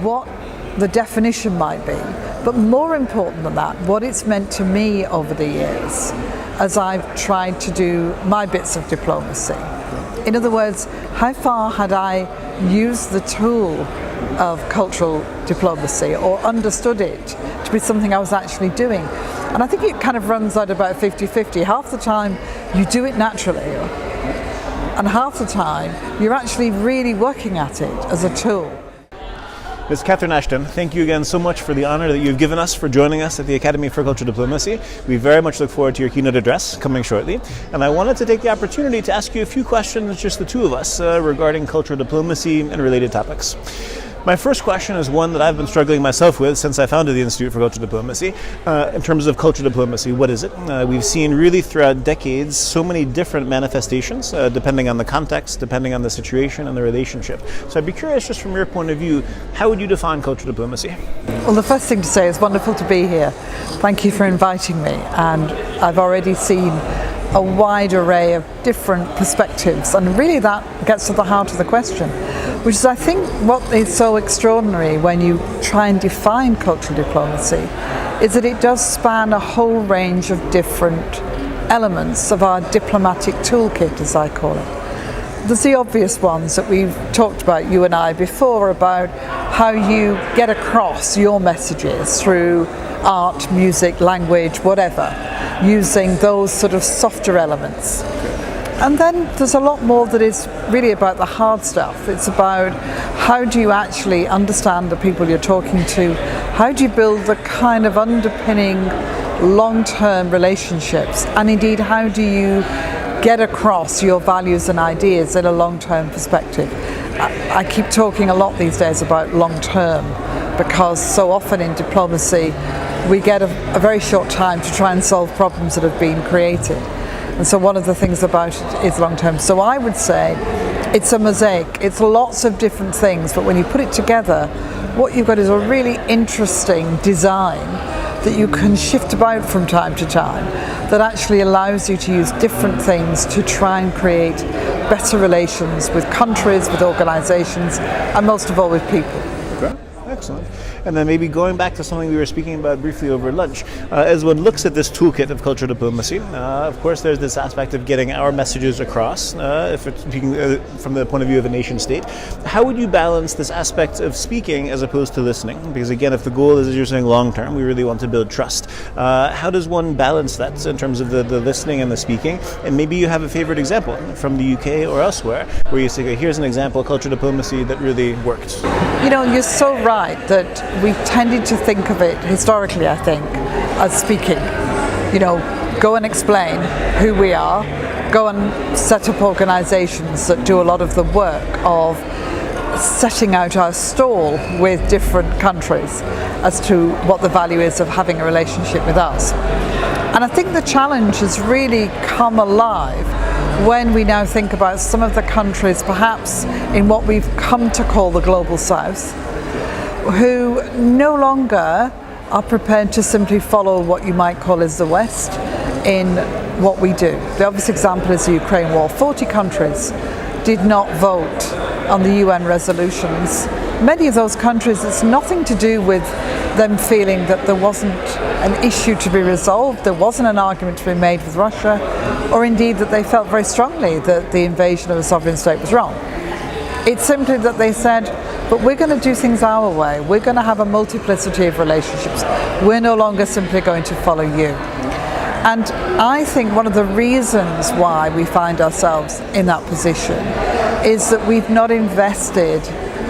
what the definition might be, but more important than that, what it's meant to me over the years as I've tried to do my bits of diplomacy. In other words, how far had I used the tool of cultural diplomacy or understood it to be something I was actually doing? And I think it kind of runs out about 50-50. Half the time you do it naturally, and half the time you're actually really working at it as a tool. Ms. Catherine Ashton, thank you again so much for the honor that you've given us for joining us at the Academy for Cultural Diplomacy. We very much look forward to your keynote address coming shortly. And I wanted to take the opportunity to ask you a few questions, just the two of us, regarding cultural diplomacy and related topics. My first question is one that I've been struggling myself with since I founded the Institute for Cultural Diplomacy. In terms of cultural diplomacy, what is it? We've seen really throughout decades so many different manifestations, depending on the context, depending on the situation and the relationship. So I'd be curious, just from your point of view, how would you define cultural diplomacy? Well, the first thing to say is wonderful to be here. Thank you for inviting me, and I've already seen a wide array of different perspectives, and really that gets to the heart of the question, which is, I think, what is so extraordinary when you try and define cultural diplomacy is that it does span a whole range of different elements of our diplomatic toolkit, as I call it. There's the obvious ones that we've talked about, you and I, before, about how you get across your messages through art, music, language, whatever, using those sort of softer elements. And then there's a lot more that is really about the hard stuff. It's about how do you actually understand the people you're talking to? How do you build the kind of underpinning long-term relationships? And indeed, how do you get across your values and ideas in a long-term perspective? I keep talking a lot these days about long-term, because so often in diplomacy we get a very short time to try and solve problems that have been created. And so one of the things about it is long-term. So I would say it's a mosaic. It's lots of different things, but when you put it together, what you've got is a really interesting design that you can shift about from time to time, that actually allows you to use different things to try and create better relations with countries, with organizations, and most of all with people. Okay. Excellent. And then maybe going back to something we were speaking about briefly over lunch, as one looks at this toolkit of cultural diplomacy, of course there's this aspect of getting our messages across, if it's speaking from the point of view of a nation state. How would you balance this aspect of speaking as opposed to listening? Because again, if the goal is, as you're saying, long term, we really want to build trust. How does one balance that in terms of the listening and the speaking? And maybe you have a favorite example from the UK or elsewhere where you say, here's an example of cultural diplomacy that really worked. You know, you're so right that we've tended to think of it historically, I think, as speaking. You know, go and explain who we are, go and set up organisations that do a lot of the work of setting out our stall with different countries as to what the value is of having a relationship with us. And I think the challenge has really come alive when we now think about some of the countries, perhaps in what we've come to call the Global South, who no longer are prepared to simply follow what you might call as the West in what we do. The obvious example is the Ukraine war. 40 countries did not vote on the UN resolutions. Many of those countries, it's nothing to do with them feeling that there wasn't an issue to be resolved, there wasn't an argument to be made with Russia, or indeed that they felt very strongly that the invasion of a sovereign state was wrong. It's simply that they said, but we're going to do things our way. We're going to have a multiplicity of relationships. We're no longer simply going to follow you. And I think one of the reasons why we find ourselves in that position is that we've not invested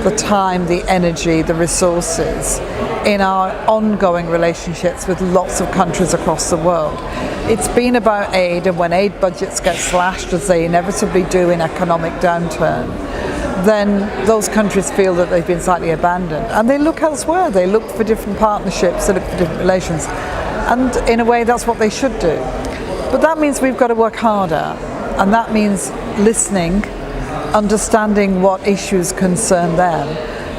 the time, the energy, the resources in our ongoing relationships with lots of countries across the world. It's been about aid, and when aid budgets get slashed, as they inevitably do in economic downturn, then those countries feel that they've been slightly abandoned, and they look elsewhere. They look for different partnerships, they look for different relations, and in a way that's what they should do. But that means we've got to work harder, and that means listening, understanding what issues concern them,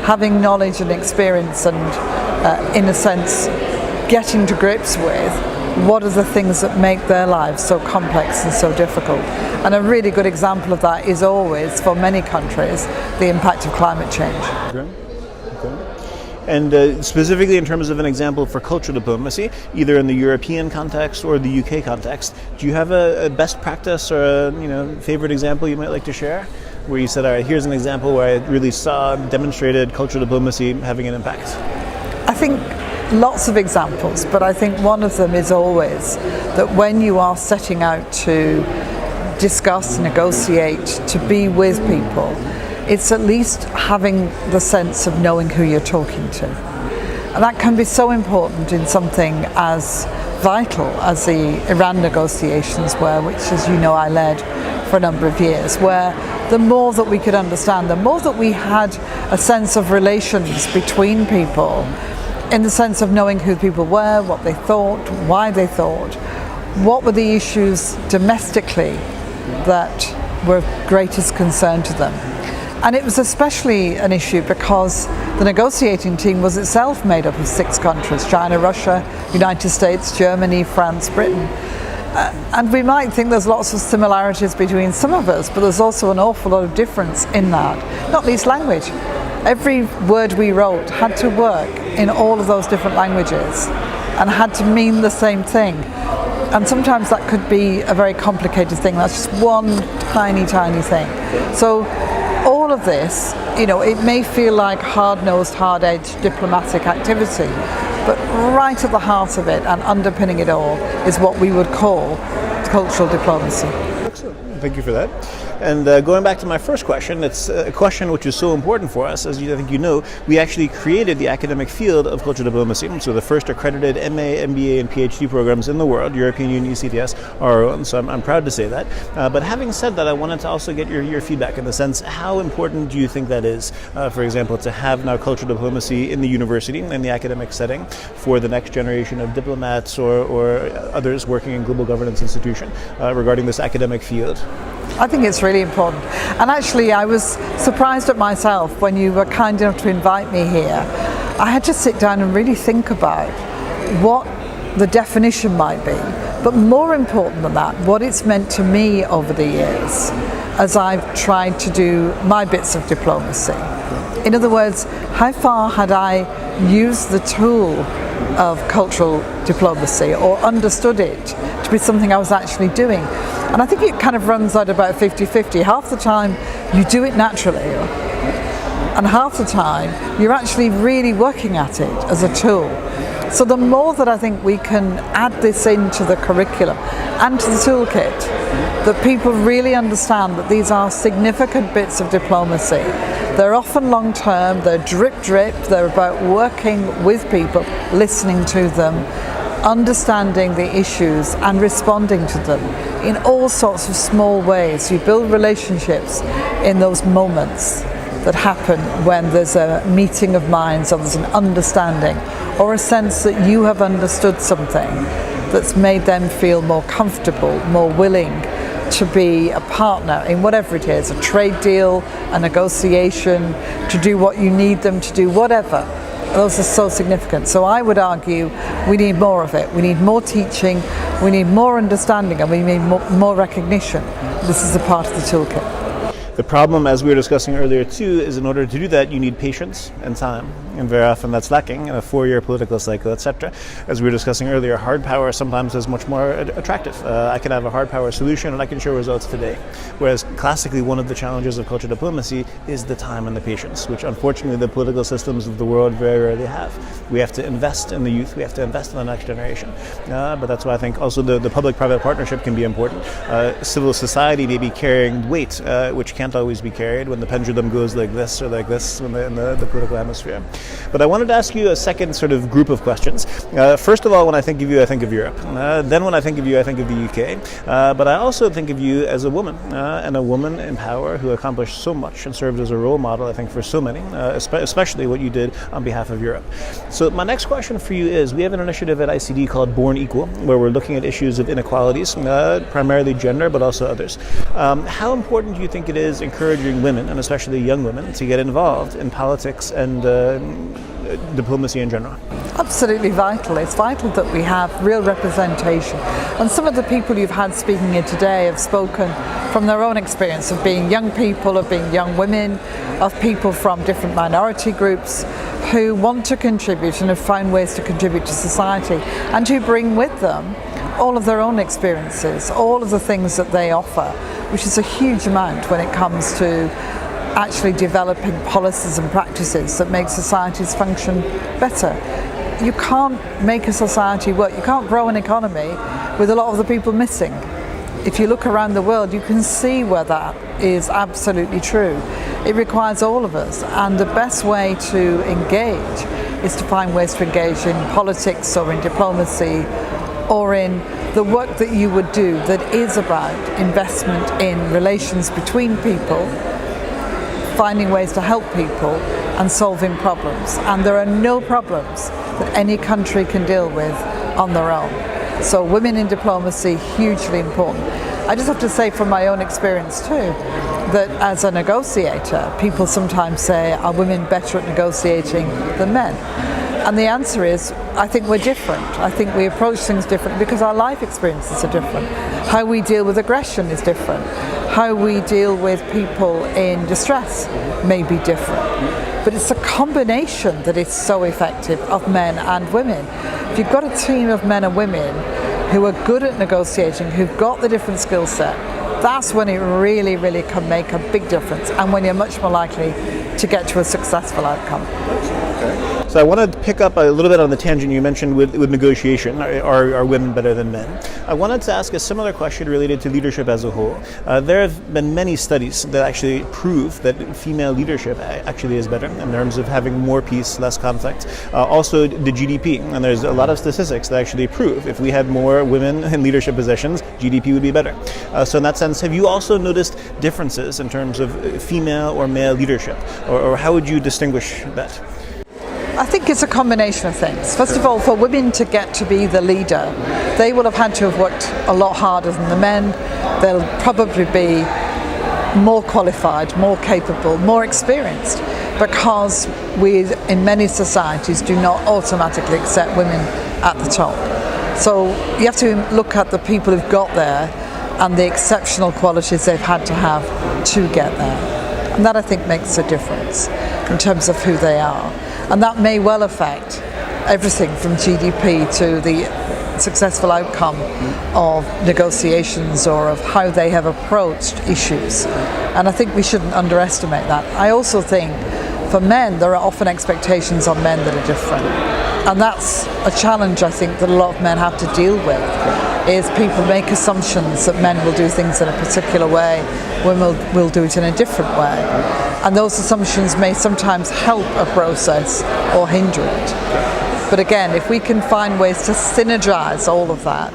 having knowledge and experience, and in a sense getting to grips with what are the things that make their lives so complex and so difficult. And a really good example of that is always, for many countries, the impact of climate change. Okay. And specifically in terms of an example for cultural diplomacy, either in the European context or the UK context, do you have a best practice or a favorite example you might like to share? Where you said, all right, here's an example where I really saw demonstrated cultural diplomacy having an impact. I think lots of examples, but I think one of them is always that when you are setting out to discuss, negotiate, to be with people, it's at least having the sense of knowing who you're talking to. And that can be so important in something as vital as the Iran negotiations were, which, as you know, I led for a number of years, where the more that we could understand, the more that we had a sense of relations between people, in the sense of knowing who people were, what they thought, why they thought, what were the issues domestically that were of greatest concern to them. And it was especially an issue because the negotiating team was itself made up of 6 countries: China, Russia, United States, Germany, France, Britain. And we might think there's lots of similarities between some of us, but there's also an awful lot of difference in that, not least language. Every word we wrote had to work in all of those different languages and had to mean the same thing. And sometimes that could be a very complicated thing. That's just one tiny, tiny thing. So all of this, it may feel like hard-nosed, hard-edged diplomatic activity, but right at the heart of it and underpinning it all is what we would call cultural diplomacy. Excellent. Thank you for that. And going back to my first question, it's a question which is so important for us. As I think you know, we actually created the academic field of cultural diplomacy. So the first accredited MA, MBA, and PhD programs in the world, European Union ECTS, are our own. So I'm proud to say that. But having said that, I wanted to also get your feedback in the sense, how important do you think that is, for example, to have now cultural diplomacy in the university, in the academic setting, for the next generation of diplomats or others working in global governance institution regarding this academic field? I think it's really important. And actually, I was surprised at myself when you were kind enough to invite me here. I had to sit down and really think about what the definition might be, but more important than that, what it's meant to me over the years as I've tried to do my bits of diplomacy. In other words, how far had I used the tool of cultural diplomacy or understood it to be something I was actually doing? And I think it kind of runs out about 50-50. Half the time you do it naturally, and half the time you're actually really working at it as a tool. So the more that I think we can add this into the curriculum and to the toolkit, that people really understand that these are significant bits of diplomacy. They're often long-term, they're drip, they're about working with people, listening to them, understanding the issues and responding to them in all sorts of small ways. You build relationships in those moments that happen when there's a meeting of minds or there's an understanding or a sense that you have understood something that's made them feel more comfortable, more willing to be a partner in whatever it is, a trade deal, a negotiation, to do what you need them to do, whatever. Those are so significant. So I would argue we need more of it. We need more teaching, we need more understanding, and we need more recognition. This is a part of the toolkit. The problem, as we were discussing earlier too, is in order to do that, you need patience and time. And very often that's lacking in a 4-year political cycle, etc. As we were discussing earlier, hard power sometimes is much more attractive. I can have a hard power solution and I can show results today. Whereas classically, one of the challenges of cultural diplomacy is the time and the patience, which unfortunately the political systems of the world very rarely have. We have to invest in the youth, we have to invest in the next generation. But that's why I think also the public-private partnership can be important. Civil society may be carrying weight, which can't always be carried when the pendulum goes like this or like this in the political hemisphere. But I wanted to ask you a second sort of group of questions. First of all, when I think of you, I think of Europe. Then when I think of you, I think of the UK. But I also think of you as a woman, and a woman in power who accomplished so much and served as a role model, I think, for so many, especially what you did on behalf of Europe. So my next question for you is, we have an initiative at ICD called Born Equal, where we're looking at issues of inequalities, primarily gender, but also others. How important do you think it is encouraging women, and especially young women, to get involved in politics and diplomacy in general? Absolutely vital. It's vital that we have real representation. And some of the people you've had speaking here today have spoken from their own experience of being young people, of being young women, of people from different minority groups who want to contribute and have found ways to contribute to society, and who bring with them all of their own experiences, all of the things that they offer, which is a huge amount when it comes to actually developing policies and practices that make societies function better. You can't make a society work, you can't grow an economy with a lot of the people missing. If you look around the world, you can see where that is absolutely true. It requires all of us, and the best way to engage is to find ways to engage in politics or in diplomacy or in the work that you would do that is about investment in relations between people, finding ways to help people and solving problems. And there are no problems that any country can deal with on their own. So women in diplomacy, hugely important. I just have to say from my own experience too, that as a negotiator, people sometimes say, are women better at negotiating than men? And the answer is, I think we're different. I think we approach things differently because our life experiences are different. How we deal with aggression is different. How we deal with people in distress may be different. But it's a combination that is so effective of men and women. If you've got a team of men and women who are good at negotiating, who've got the different skill set, that's when it really, really can make a big difference, and when you're much more likely to get to a successful outcome. So I want to pick up a little bit on the tangent you mentioned with negotiation. Are women better than men? I wanted to ask a similar question related to leadership as a whole. There have been many studies that actually prove that female leadership actually is better in terms of having more peace, less conflict. Also the GDP, and there's a lot of statistics that actually prove if we had more women in leadership positions, GDP would be better. So in that sense, have you also noticed differences in terms of female or male leadership? Or how would you distinguish that? I think it's a combination of things. First of all, for women to get to be the leader, they will have had to have worked a lot harder than the men. They'll probably be more qualified, more capable, more experienced, because we, in many societies, do not automatically accept women at the top. So you have to look at the people who've got there and the exceptional qualities they've had to have to get there. And that, I think, makes a difference in terms of who they are. And that may well affect everything from GDP to the successful outcome of negotiations or of how they have approached issues. And I think we shouldn't underestimate that. I also think for men, there are often expectations on men that are different. And that's a challenge, I think, that a lot of men have to deal with, is people make assumptions that men will do things in a particular way, women will do it in a different way. And those assumptions may sometimes help a process or hinder it. But again, if we can find ways to synergize all of that,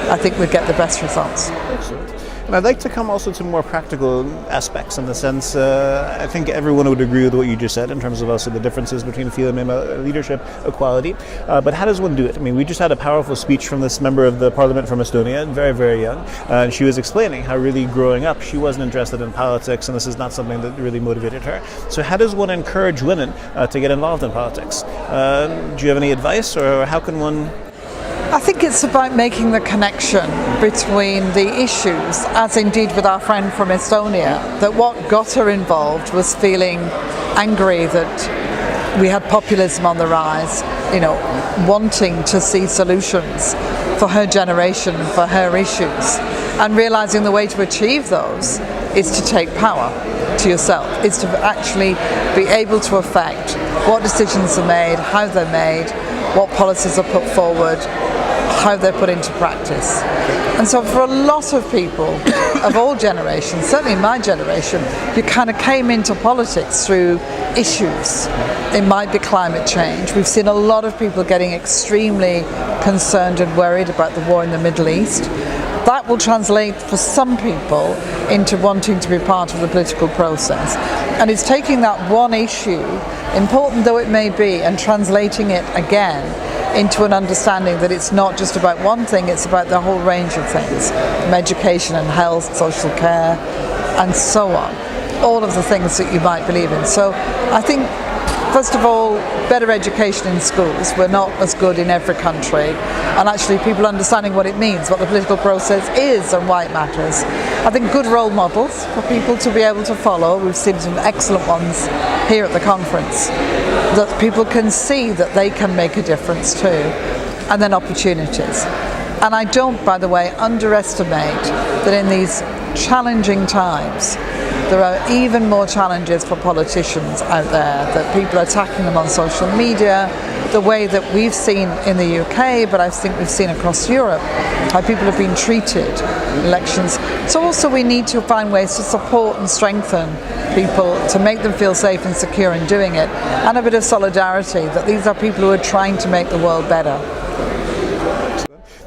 I think we'd get the best results. Excellent. And I'd like to come also to more practical aspects in the sense, I think everyone would agree with what you just said in terms of also the differences between female and male leadership equality. But how does one do it? I mean, we just had a powerful speech from this member of the parliament from Estonia, very, very young, and she was explaining how really growing up she wasn't interested in politics, and this is not something that really motivated her. So how does one encourage women to get involved in politics? Do you have any advice, or how can one? I think it's about making the connection between the issues, as indeed with our friend from Estonia, that what got her involved was feeling angry that we had populism on the rise, wanting to see solutions for her generation, for her issues, and realizing the way to achieve those is to take power to yourself, is to actually be able to affect what decisions are made, how they're made, what policies are put forward, how they're put into practice. And so for a lot of people of all generations, certainly my generation, you kind of came into politics through issues. It might be climate change. We've seen a lot of people getting extremely concerned and worried about the war in the Middle East. That will translate for some people into wanting to be part of the political process. And it's taking that one issue, important though it may be, and translating it again into an understanding that it's not just about one thing, it's about the whole range of things, from education and health, social care, and so on. All of the things that you might believe in. So I think first of all, better education in schools. We're not as good in every country, and actually people understanding what it means, what the political process is and why it matters. I think good role models for people to be able to follow. We've seen some excellent ones here at the conference that people can see that they can make a difference too, and then opportunities. And I don't, by the way, underestimate that in these challenging times there are even more challenges for politicians out there, that people are attacking them on social media, the way that we've seen in the UK, but I think we've seen across Europe, how people have been treated in elections. So also we need to find ways to support and strengthen people, to make them feel safe and secure in doing it, and a bit of solidarity, that these are people who are trying to make the world better.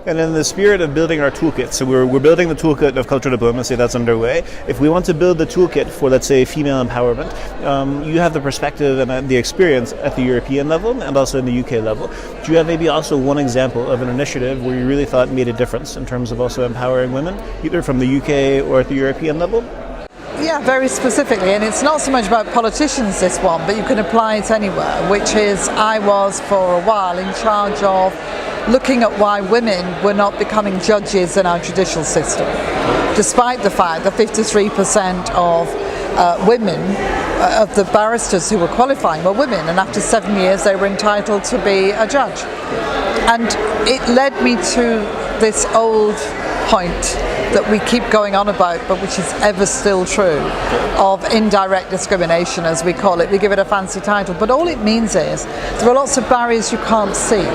And in the spirit of building our toolkit, so we're building the toolkit of cultural diplomacy that's underway. If we want to build the toolkit for, let's say, female empowerment, you have the perspective and the experience at the European level and also in the UK level. Do you have maybe also one example of an initiative where you really thought made a difference in terms of also empowering women, either from the UK or at the European level? Yeah, very specifically, and it's not so much about politicians, this one, but you can apply it anywhere, which is I was for a while in charge of looking at why women were not becoming judges in our judicial system, despite the fact that 53% of women, of the barristers who were qualifying were women, and after 7 years they were entitled to be a judge. And it led me to this old point that we keep going on about, but which is ever still true, of indirect discrimination, as we call it. We give it a fancy title, but all it means is there are lots of barriers you can't see.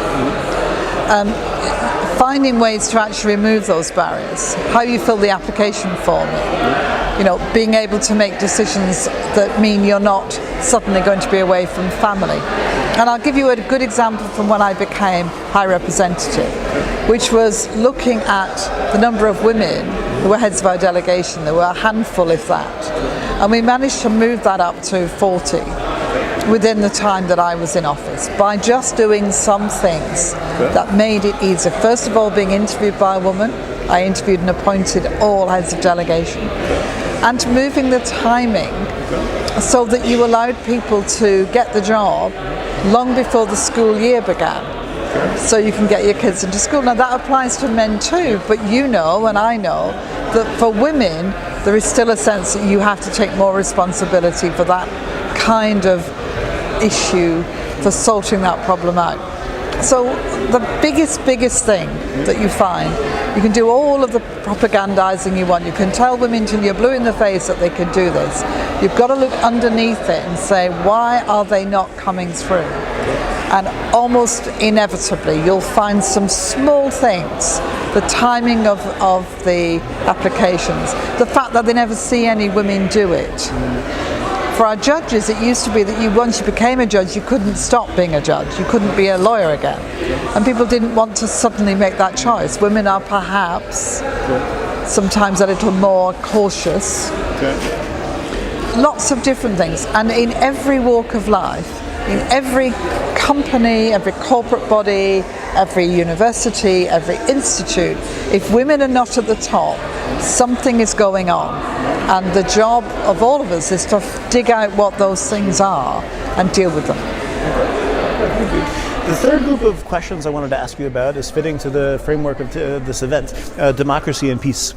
Finding ways to actually remove those barriers, how you fill the application form, being able to make decisions that mean you're not suddenly going to be away from family. And I'll give you a good example from when I became High Representative, which was looking at the number of women who were heads of our delegation. There were a handful, if that. And we managed to move that up to 40 within the time that I was in office, by just doing some things that made it easier. First of all, being interviewed by a woman. I interviewed and appointed all heads of delegation. And moving the timing so that you allowed people to get the job long before the school year began, so you can get your kids into school. Now that applies to men too, but you know and I know that for women there is still a sense that you have to take more responsibility for that kind of issue, for sorting that problem out. So the biggest thing that you find, you can do all of the propagandizing you want, you can tell women till you're blue in the face that they can do this. You've got to look underneath it and say, why are they not coming through? And almost inevitably you'll find some small things, the timing of the applications, the fact that they never see any women do it. For our judges, it used to be that once you became a judge, you couldn't stop being a judge. You couldn't be a lawyer again. And people didn't want to suddenly make that choice. Women are perhaps sometimes a little more cautious. Lots of different things. And in every walk of life, in every company, every corporate body, every university, every institute, if women are not at the top, something is going on. And the job of all of us is to dig out what those things are and deal with them. The third group of questions I wanted to ask you about is fitting to the framework of this event, democracy and peace.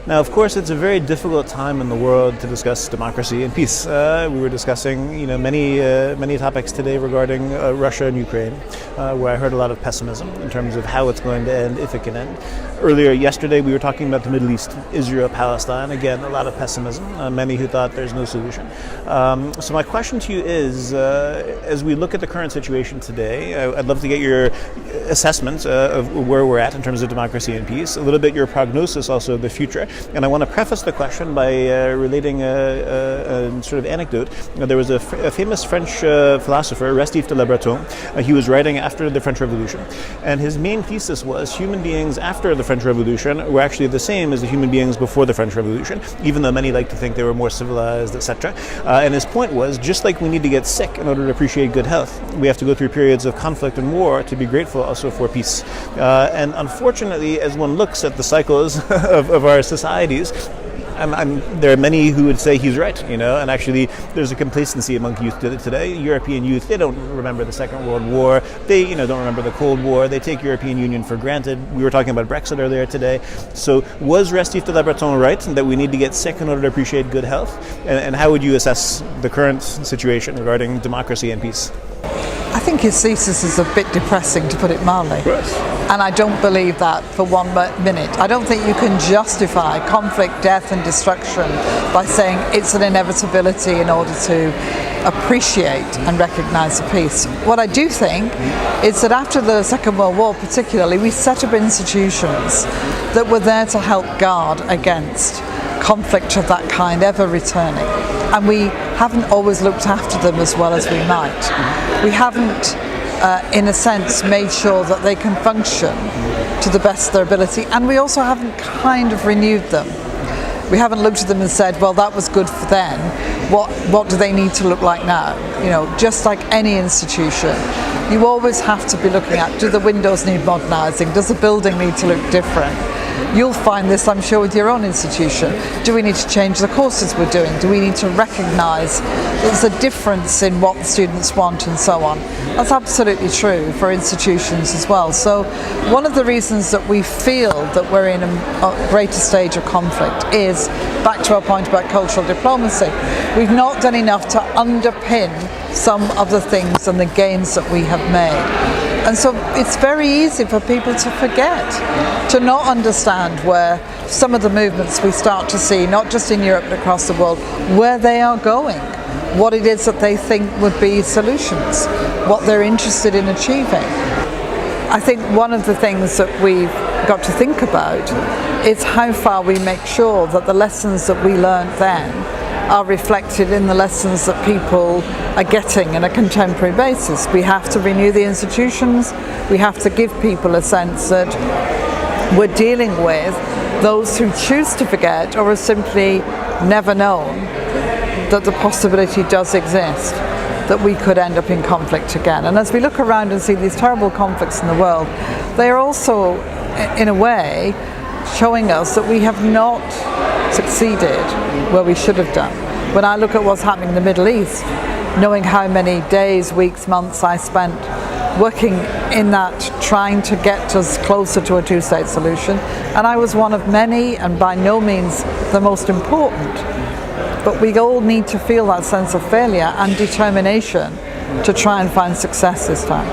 Now, of course, it's a very difficult time in the world to discuss democracy and peace. We were discussing, many topics today regarding Russia and Ukraine, where I heard a lot of pessimism in terms of how it's going to end, if it can end. Earlier yesterday, we were talking about the Middle East, Israel, Palestine. Again, a lot of pessimism. Many who thought there's no solution. So my question to you is, as we look at the current situation today, I'd love to get your assessment of where we're at in terms of democracy and peace, a little bit your prognosis also of the future. And I want to preface the question by relating a sort of anecdote. There was a famous French philosopher, Restif de La Breton. He was writing after the French Revolution. And his main thesis was human beings after the French Revolution were actually the same as the human beings before the French Revolution, even though many like to think they were more civilized, etc. And his point was, just like we need to get sick in order to appreciate good health, we have to go through periods of conflict and war to be grateful also for peace. And unfortunately, as one looks at the cycles of our societies, there are many who would say he's right, and actually there's a complacency among youth today. European youth, they don't remember the Second World War, they don't remember the Cold War, they take European Union for granted. We were talking about Brexit earlier today. So was Restif de la Breton right that we need to get sick in order to appreciate good health? And how would you assess the current situation regarding democracy and peace? I think his thesis is a bit depressing, to put it mildly. Yes. And I don't believe that for 1 minute. I don't think you can justify conflict, death and destruction by saying it's an inevitability in order to appreciate and recognise the peace. What I do think is that after the Second World War particularly, we set up institutions that were there to help guard against conflict of that kind ever returning. And we haven't always looked after them as well as we might. We haven't, in a sense, made sure that they can function to the best of their ability, and we also haven't kind of renewed them. We haven't looked at them and said, well, that was good for then. What do they need to look like now? Just like any institution, you always have to be looking at, do the windows need modernising? Does the building need to look different? You'll find this, I'm sure, with your own institution. Do we need to change the courses we're doing? Do we need to recognise there's a difference in what the students want and so on? That's absolutely true for institutions as well. So one of the reasons that we feel that we're in a greater stage of conflict is, back to our point about cultural diplomacy, we've not done enough to underpin some of the things and the gains that we have made. And so it's very easy for people to forget, to not understand where some of the movements we start to see, not just in Europe but across the world, where they are going, what it is that they think would be solutions, what they're interested in achieving. I think one of the things that we've got to think about is how far we make sure that the lessons that we learned then are reflected in the lessons that people are getting on a contemporary basis. We have to renew the institutions, we have to give people a sense that we're dealing with those who choose to forget or have simply never known that the possibility does exist that we could end up in conflict again. And as we look around and see these terrible conflicts in the world, they are also, in a way, showing us that we have not succeeded where we should have done. When I look at what's happening in the Middle East, knowing how many days, weeks, months I spent working in that, trying to get us closer to a two-state solution, and I was one of many, and by no means the most important. But we all need to feel that sense of failure and determination to try and find success this time.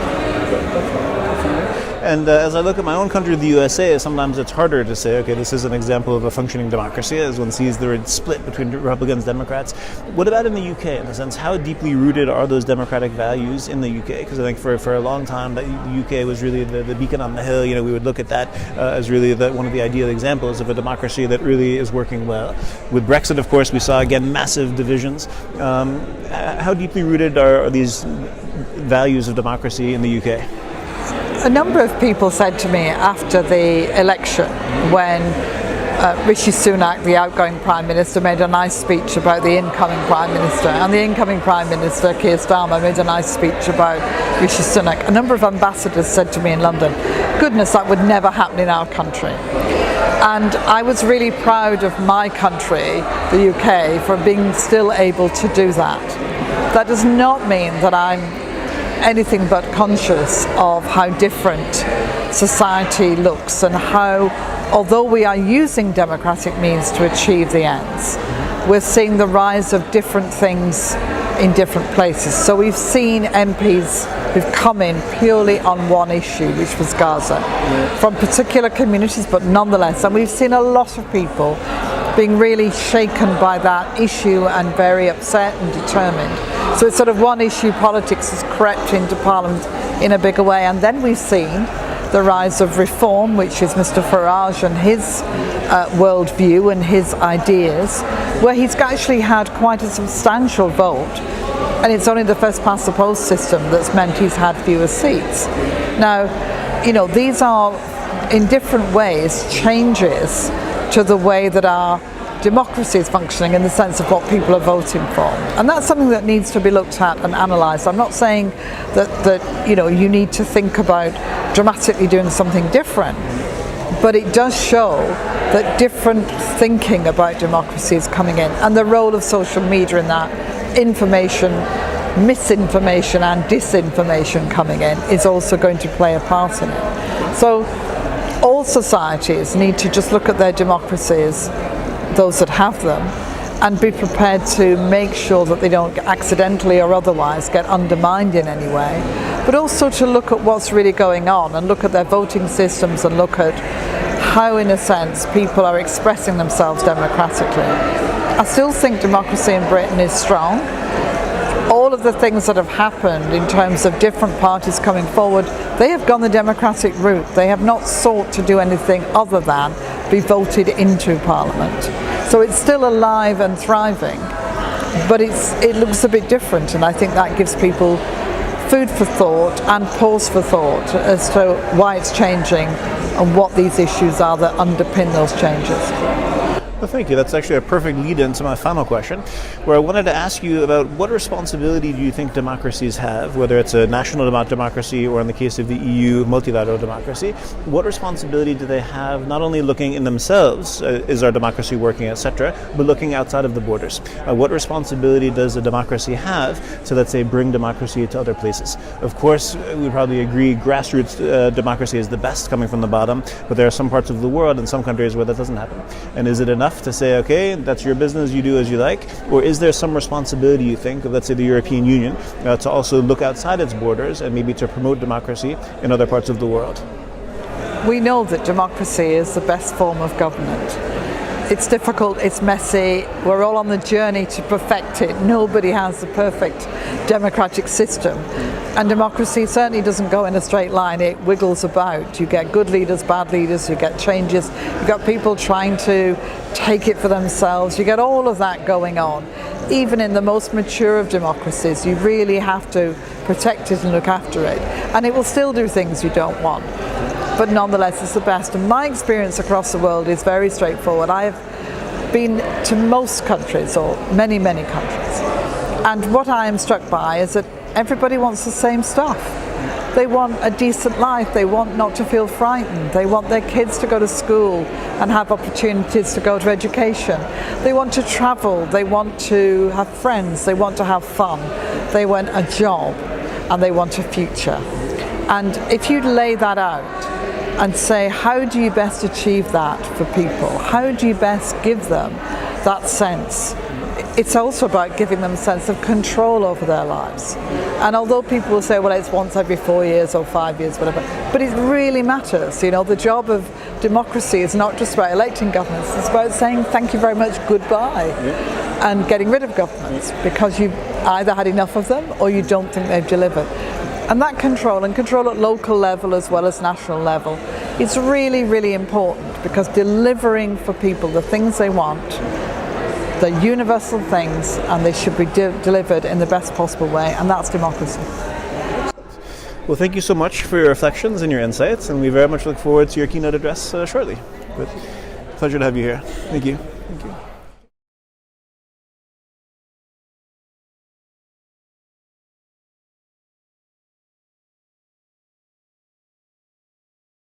And as I look at my own country, the USA, sometimes it's harder to say, okay, this is an example of a functioning democracy, as one sees the split between Republicans and Democrats. What about in the UK, in the sense, how deeply rooted are those democratic values in the UK? Because I think for a long time, the UK was really the beacon on the hill. We would look at that as really one of the ideal examples of a democracy that really is working well. With Brexit, of course, we saw, again, massive divisions. How deeply rooted are these values of democracy in the UK? A number of people said to me after the election, when Rishi Sunak, the outgoing Prime Minister, made a nice speech about the incoming Prime Minister, and the incoming Prime Minister, Keir Starmer, made a nice speech about Rishi Sunak. A number of ambassadors said to me in London, goodness, that would never happen in our country. And I was really proud of my country, the UK, for being still able to do that. That does not mean that I'm anything but conscious of how different society looks and how, although we are using democratic means to achieve the ends, we're seeing the rise of different things in different places. So we've seen MPs who've come in purely on one issue, which was Gaza, from particular communities, but nonetheless, and we've seen a lot of people being really shaken by that issue and very upset and determined. So it's sort of one issue politics has crept into Parliament in a bigger way. And then we've seen the rise of reform, which is Mr Farage and his worldview and his ideas, where he's actually had quite a substantial vote. And it's only the first past the post system that's meant he's had fewer seats. Now, these are in different ways changes to the way that our democracy is functioning in the sense of what people are voting for. And that's something that needs to be looked at and analysed. I'm not saying that you need to think about dramatically doing something different, But it does show that different thinking about democracy is coming in, and the role of social media in that, information, misinformation and disinformation coming in, is also going to play a part in it. So all societies need to just look at their democracies, those that have them, and be prepared to make sure that they don't accidentally or otherwise get undermined in any way, but also to look at what's really going on and look at their voting systems and look at how, in a sense, people are expressing themselves democratically. I still think democracy in Britain is strong. All of the things that have happened in terms of different parties coming forward, they have gone the democratic route. They have not sought to do anything other than be voted into Parliament. So it's still alive and thriving, but it looks a bit different, and I think that gives people food for thought and pause for thought as to why it's changing and what these issues are that underpin those changes. Well, thank you. That's actually a perfect lead into my final question, where I wanted to ask you about what responsibility do you think democracies have, whether it's a national democracy or in the case of the EU, multilateral democracy. What responsibility do they have, not only looking in themselves, is our democracy working, etc., but looking outside of the borders? What responsibility does a democracy have to, let's say, bring democracy to other places? Of course, we probably agree grassroots democracy is the best coming from the bottom, but there are some parts of the world and some countries where that doesn't happen. And is it enough to say, okay, that's your business, you do as you like? Or is there some responsibility, you think, of, let's say, the European Union to also look outside its borders and maybe to promote democracy in other parts of the world? We know that democracy is the best form of government. It's difficult, it's messy, we're all on the journey to perfect it. Nobody has a perfect democratic system. And democracy certainly doesn't go in a straight line, it wiggles about. You get good leaders, bad leaders, you get changes, you got people trying to take it for themselves, you get all of that going on. Even in the most mature of democracies, you really have to protect it and look after it. And it will still do things you don't want. But nonetheless, it's the best. And my experience across the world is very straightforward. I have been to most countries, or many, many countries. And what I am struck by is that everybody wants the same stuff. They want a decent life. They want not to feel frightened. They want their kids to go to school and have opportunities to go to education. They want to travel. They want to have friends. They want to have fun. They want a job and they want a future. And if you lay that out and say, how do you best achieve that for people? How do you best give them that sense? It's also about giving them a sense of control over their lives. And although people will say, well, it's once every 4 years or 5 years, whatever, but it really matters. You know, the job of democracy is not just about electing governments, it's about saying thank you very much, goodbye, and getting rid of governments because you've either had enough of them or you don't think they've delivered. And that control, and control at local level as well as national level, is really, really important, because delivering for people the things they want, the universal things, and they should be delivered in the best possible way, and that's democracy. Well, thank you so much for your reflections and your insights, and we very much look forward to your keynote address shortly. But pleasure to have you here. Thank you. Thank you.